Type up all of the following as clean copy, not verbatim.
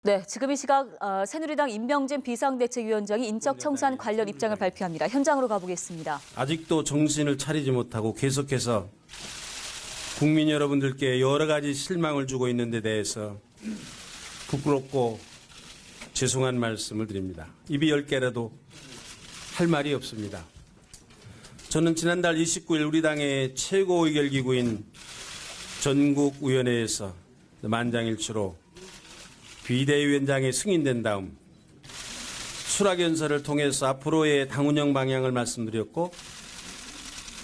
네, 지금 이 시각 새누리당 임명진 비상대책위원장이 인적청산 관련 입장을 발표합니다. 현장으로 가보겠습니다. 아직도 정신을 차리지 못하고 계속해서 국민 여러분들께 여러 가지 실망을 주고 있는 데 대해서 부끄럽고 죄송한 말씀을 드립니다. 입이 10개라도 할 말이 없습니다. 저는 지난달 29일 우리 당의 최고의결기구인 전국위원회에서 만장일치로 비대위원장에 승인된 다음 수락연설을 통해서 앞으로의 당 운영 방향을 말씀드렸고,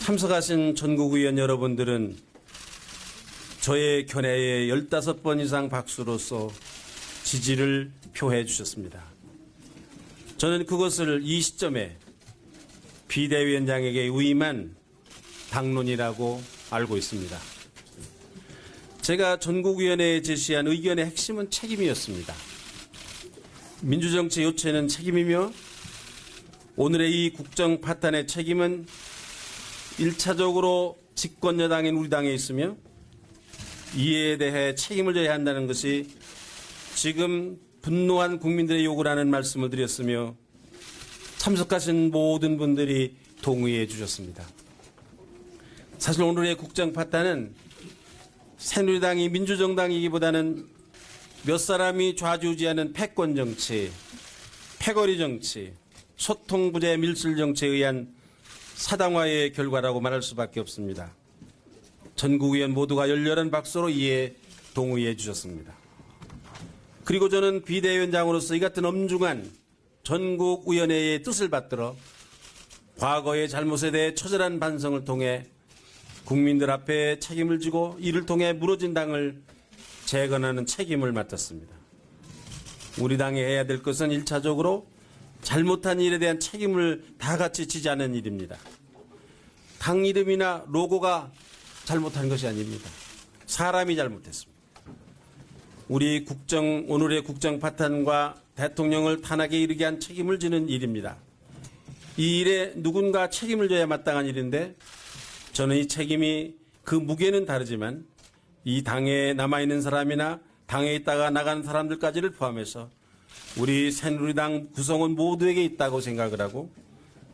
참석하신 전국의원 여러분들은 저의 견해에 15번 이상 박수로서 지지를 표해 주셨습니다. 저는 그것을 이 시점에 비대위원장에게 위임한 당론이라고 알고 있습니다. 제가 전국위원회에 제시한 의견의 핵심은 책임이었습니다. 민주정치 요체는 책임이며, 오늘의 이 국정 파탄의 책임은 1차적으로 집권여당인 우리 당에 있으며, 이에 대해 책임을 져야 한다는 것이 지금 분노한 국민들의 요구를 하는 말씀을 드렸으며, 참석하신 모든 분들이 동의해 주셨습니다. 사실 오늘의 국정 파탄은 새누리당이 민주정당이기보다는 몇 사람이 좌지우지하는 패권정치, 패거리 정치, 소통부재 밀실 정치에 의한 사당화의 결과라고 말할 수밖에 없습니다. 전국위원 모두가 열렬한 박수로 이에 동의해 주셨습니다. 그리고 저는 비대위원장으로서 이 같은 엄중한 전국위원회의 뜻을 받들어 과거의 잘못에 대해 처절한 반성을 통해 국민들 앞에 책임을 지고, 이를 통해 무너진 당을 재건하는 책임을 맡았습니다. 우리 당이 해야 될 것은 1차적으로 잘못한 일에 대한 책임을 다 같이 지자는 일입니다. 당 이름이나 로고가 잘못한 것이 아닙니다. 사람이 잘못했습니다. 우리 오늘의 국정 파탄과 대통령을 탄핵에 이르게 한 책임을 지는 일입니다. 이 일에 누군가 책임을 져야 마땅한 일인데, 저는 이 책임이 그 무게는 다르지만 이 당에 남아있는 사람이나 당에 있다가 나간 사람들까지를 포함해서 우리 새누리당 구성원 모두에게 있다고 생각을 하고,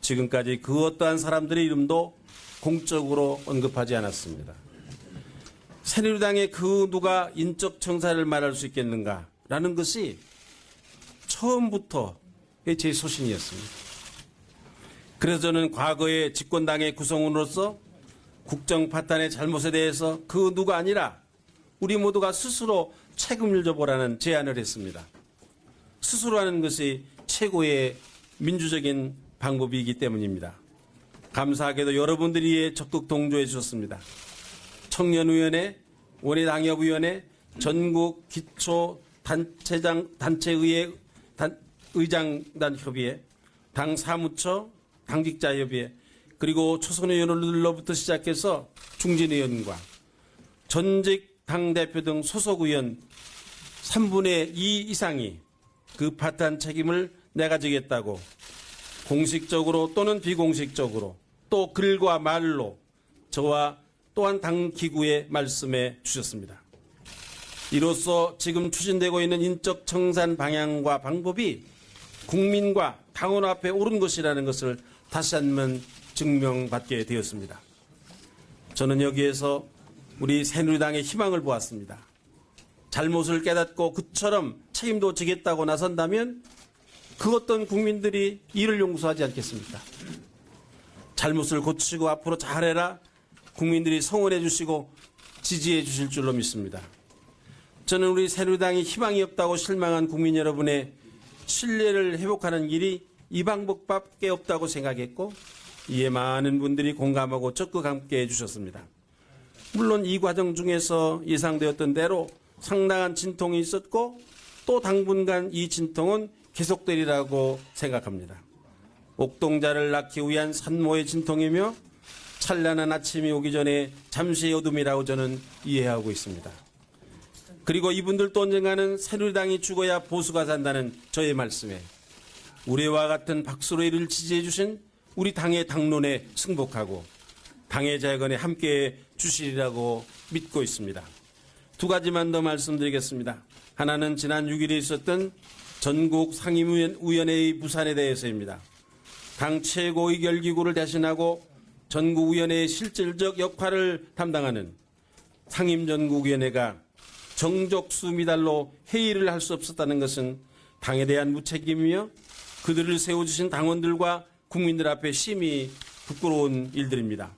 지금까지 그 어떠한 사람들의 이름도 공적으로 언급하지 않았습니다. 새누리당의 그 누가 인적 청산을 말할 수 있겠는가라는 것이 처음부터의 제 소신이었습니다. 그래서 저는 과거의 집권당의 구성원으로서 국정 파탄의 잘못에 대해서 그 누가 아니라 우리 모두가 스스로 책임을 져보라는 제안을 했습니다. 스스로 하는 것이 최고의 민주적인 방법이기 때문입니다. 감사하게도 여러분들이 적극 동조해 주셨습니다. 청년위원회, 원외당협위원회, 전국기초단체의회, 의장단협의회, 당사무처, 당직자협의회, 그리고 초선의원들로부터 시작해서 중진의원과 전직 당대표 등 소속의원 3분의 2 이상이 그 파탄 책임을 내가 지겠다고 공식적으로 또는 비공식적으로 또 글과 말로 저와 또한 당 기구에 말씀해 주셨습니다. 이로써 지금 추진되고 있는 인적 청산 방향과 방법이 국민과 당원 앞에 옳은 것이라는 것을 다시 한번 증명받게 되었습니다. 저는 여기에서 우리 새누리당의 희망을 보았습니다. 잘못을 깨닫고 그처럼 책임도 지겠다고 나선다면 그 어떤 국민들이 이를 용서하지 않겠습니까? 잘못을 고치고 앞으로 잘해라 국민들이 성원해 주시고 지지해 주실 줄로 믿습니다. 저는 우리 새누리당이 희망이 없다고 실망한 국민 여러분의 신뢰를 회복하는 길이 이 방법밖에 없다고 생각했고, 이에 많은 분들이 공감하고 적극 함께해 주셨습니다. 물론 이 과정 중에서 예상되었던 대로 상당한 진통이 있었고, 또 당분간 이 진통은 계속되리라고 생각합니다. 옥동자를 낳기 위한 산모의 진통이며 찬란한 아침이 오기 전에 잠시의 어둠이라고 저는 이해하고 있습니다. 그리고 이분들도 언젠가는 새누리당이 죽어야 보수가 산다는 저의 말씀에 우리와 같은 박수로 이를 지지해 주신 우리 당의 당론에 승복하고 당의 재건에 함께해 주시리라고 믿고 있습니다. 두 가지만 더 말씀드리겠습니다. 하나는 지난 6일에 있었던 전국 상임위원회의 부산에 대해서입니다. 당 최고의결기구를 대신하고 전국위원회의 실질적 역할을 담당하는 상임전국위원회가 정족수 미달로 회의를 할 수 없었다는 것은 당에 대한 무책임이며 그들을 세워주신 당원들과 국민들 앞에 심히 부끄러운 일들입니다.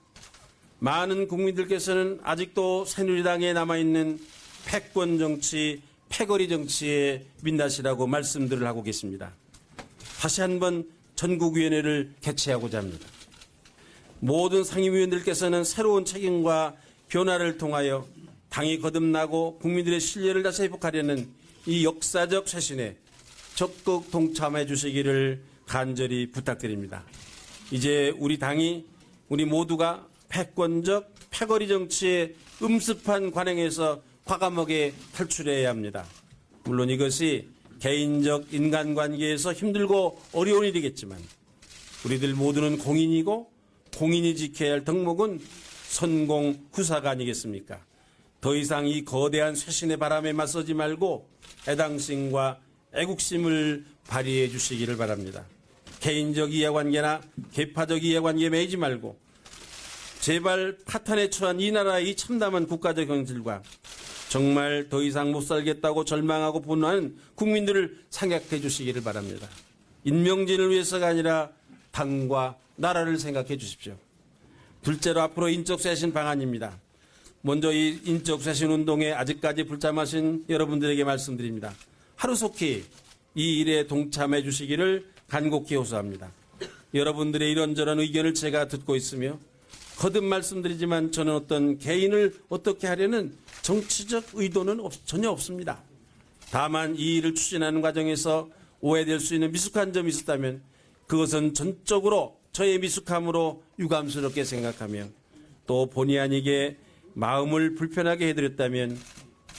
많은 국민들께서는 아직도 새누리당에 남아있는 패권 정치, 패거리 정치의 민낯이라고 말씀들을 하고 계십니다. 다시 한번 전국위원회를 개최하고자 합니다. 모든 상임위원들께서는 새로운 책임과 변화를 통하여 당이 거듭나고 국민들의 신뢰를 다시 회복하려는 이 역사적 쇄신에 적극 동참해 주시기를 간절히 부탁드립니다. 이제 우리 당이 우리 모두가 패권적 패거리 정치의 음습한 관행에서 과감하게 탈출해야 합니다. 물론 이것이 개인적 인간관계에서 힘들고 어려운 일이겠지만 우리들 모두는 공인이고 공인이 지켜야 할 덕목은 선공후사가 아니겠습니까? 더 이상 이 거대한 쇄신의 바람에 맞서지 말고 애당심과 애국심을 발휘해 주시기를 바랍니다. 개인적 이해관계나 계파적 이해관계에 매이지 말고 제발 파탄에 처한 이 나라의 이 참담한 국가적 현실과 정말 더 이상 못 살겠다고 절망하고 분노하는 국민들을 생각해 주시기를 바랍니다. 인명진을 위해서가 아니라 당과 나라를 생각해 주십시오. 둘째로 앞으로 인적 쇄신 방안입니다. 먼저 이 인적 쇄신 운동에 아직까지 불참하신 여러분들에게 말씀드립니다. 하루속히 이 일에 동참해 주시기를 간곡히 호소합니다. 여러분들의 이런저런 의견을 제가 듣고 있으며 거듭 말씀드리지만 저는 어떤 개인을 어떻게 하려는 정치적 의도는 전혀 없습니다. 다만 이 일을 추진하는 과정에서 오해될 수 있는 미숙한 점이 있었다면 그것은 전적으로 저의 미숙함으로 유감스럽게 생각하며 또 본의 아니게 마음을 불편하게 해드렸다면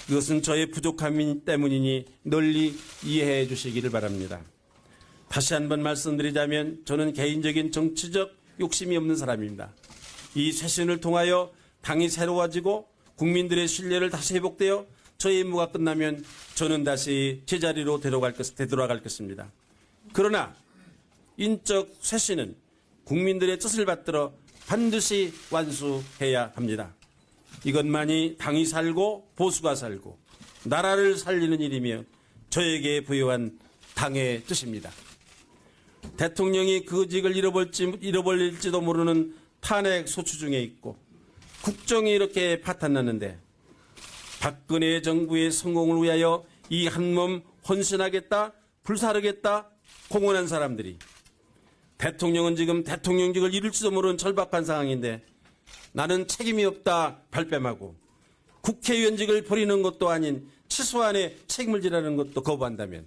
그것은 저의 부족함 때문이니 널리 이해해 주시기를 바랍니다. 다시 한번 말씀드리자면 저는 개인적인 정치적 욕심이 없는 사람입니다. 이 쇄신을 통하여 당이 새로워지고 국민들의 신뢰를 다시 회복되어 저의 임무가 끝나면 저는 다시 제자리로 되돌아갈 것입니다. 그러나 인적 쇄신은 국민들의 뜻을 받들어 반드시 완수해야 합니다. 이것만이 당이 살고 보수가 살고 나라를 살리는 일이며 저에게 부여한 당의 뜻입니다. 대통령이 그 직을 잃어버릴지도 모르는 탄핵 소추 중에 있고 국정이 이렇게 파탄났는데 박근혜 정부의 성공을 위하여 이 한몸 헌신하겠다, 불사르겠다 공언한 사람들이 대통령은 지금 대통령직을 잃을지도 모르는 절박한 상황인데 나는 책임이 없다 발뺌하고 국회의원직을 버리는 것도 아닌 최소한의 책임을 지라는 것도 거부한다면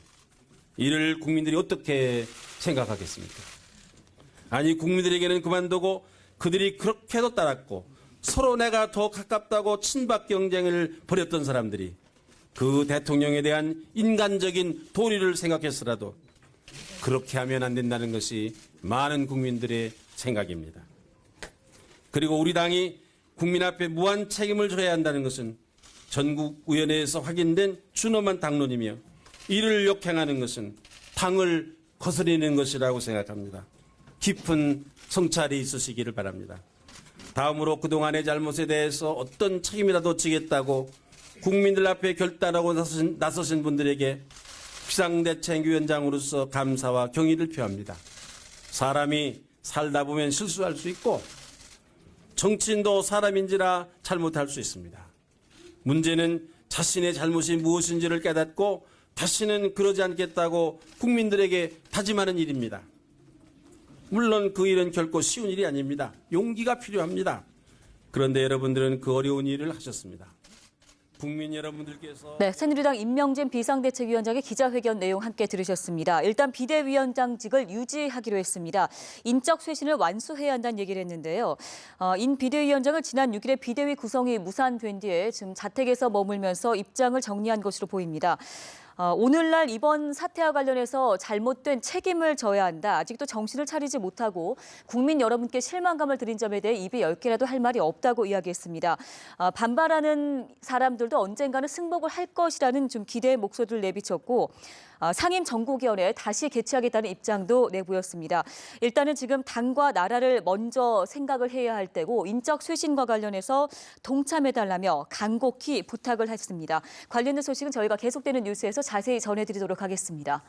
이를 국민들이 어떻게 생각하겠습니까? 아니 국민들에게는 그만두고 그들이 그렇게도 따랐고 서로 내가 더 가깝다고 친박 경쟁을 벌였던 사람들이 그 대통령에 대한 인간적인 도리를 생각했으라도 그렇게 하면 안 된다는 것이 많은 국민들의 생각입니다. 그리고 우리 당이 국민 앞에 무한 책임을 져야 한다는 것은 전국위원회에서 확인된 준엄한 당론이며 이를 역행하는 것은 당을 거스르는 것이라고 생각합니다. 깊은 성찰이 있으시기를 바랍니다. 다음으로 그동안의 잘못에 대해서 어떤 책임이라도 지겠다고 국민들 앞에 결단하고 나서신 분들에게 비상대책위원장으로서 감사와 경의를 표합니다. 사람이 살다 보면 실수할 수 있고 정치인도 사람인지라 잘못할 수 있습니다. 문제는 자신의 잘못이 무엇인지를 깨닫고 다시는 그러지 않겠다고 국민들에게 다짐하는 일입니다. 물론 그 일은 결코 쉬운 일이 아닙니다. 용기가 필요합니다. 그런데 여러분들은 그 어려운 일을 하셨습니다. 국민 여러분들께서 네, 새누리당 임명진 비상대책위원장의 기자회견 내용 함께 들으셨습니다. 일단 비대위원장직을 유지하기로 했습니다. 인적 쇄신을 완수해야 한다는 얘기를 했는데요. 인 비대위원장은 지난 6일에 비대위 구성이 무산된 뒤에 지금 자택에서 머물면서 입장을 정리한 것으로 보입니다. 오늘날 이번 사태와 관련해서 잘못된 책임을 져야 한다. 아직도 정신을 차리지 못하고 국민 여러분께 실망감을 드린 점에 대해 입에 10개라도 할 말이 없다고 이야기했습니다. 반발하는 사람들도 언젠가는 승복을 할 것이라는 좀 기대의 목소리를 내비쳤고 상임 전국위원회 다시 개최하겠다는 입장도 내보였습니다. 일단은 지금 당과 나라를 먼저 생각을 해야 할 때고 인적 쇄신과 관련해서 동참해달라며 간곡히 부탁을 했습니다. 관련된 소식은 저희가 계속되는 뉴스에서 자세히 전해드리도록 하겠습니다.